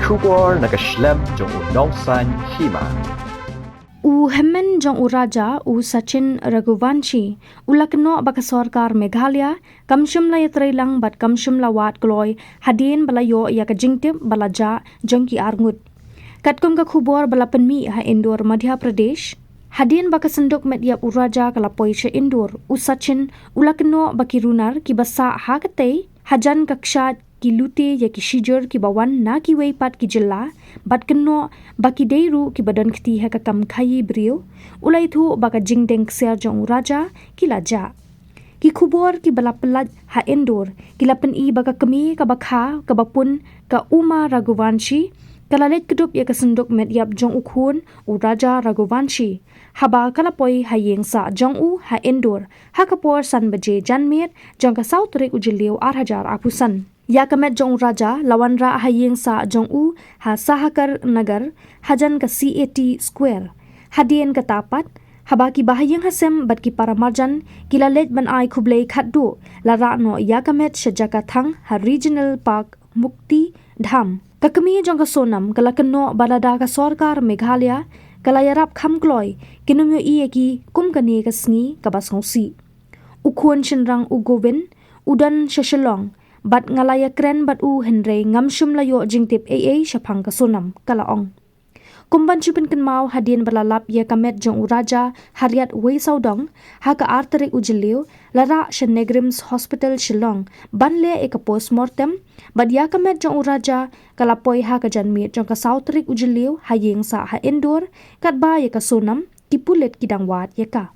kubor nakaslem jong unongsan Hima. Hynmen jong Raja Sachin Raghuvanshi Kynnoh baka sarkar Meghalaya kamshum la yatrailang bat kamshum la wat gloy hadin balayo Ïaka Jingdeng balaja jong ki arngut katkum ka khubor bala penmi ha Indore Madhya Pradesh hadin baka sendok medyap Raja kalapoi she Indore Sachin Kynnoh baki Runar ki basa ha katei hajan kakshat ki lute ya ki shijur ki bawan na ki weipat ki jilla bat Kynnoh baki deiru ki Donkti ha ka kam Khaïi Briew ulai thu baka Jingdeng Ksiar jong Raja ki laja ki khubor ki balaplat ha Indore ki lapen I baka kemi ka bakha ka bapun ka Raghuvanshi kalalet kedup ya kasenduk medyap jong ukhun Raja Raghuvanshi haba kalapoi hayeng sa jong ha Indore ha kapor san baje janmet jong ka south rek ujiliu 8,000 akusan Yakamet jong Raja lawan ra hayeng sa jong ha sahakar nagar hajan ka CAT square hadien ka tapat habaki bahayeng hasem bat ki para marjan kilalet ban ai khublei khatdu lara no Yakamet shajaka thang ha regional park mukti dham kakami jong ka sonam kala Kynnoh balada ka sarkar Meghalaya kala yarap khamkloi kinumyo Ïaki kumkani ka sngi ka basngsi ukhon chinrang govin udan shashalong bat ngalaya kren bat henre ngamshum layo jingtip shapang ka sonam kalaong kumban chupin kenmau hadien balalap Yakamet jong Raja hariat wei saudong ha ka arterik ujiliu lara Shenegrims hospital Shillong banle e ka postmortem bat Yakamet jong Raja kalapoi ha ka janmit jong ka sautrik ujiliu hayeng sa ha Indore kat ba ya ka sonam kipulet kidangwat yaka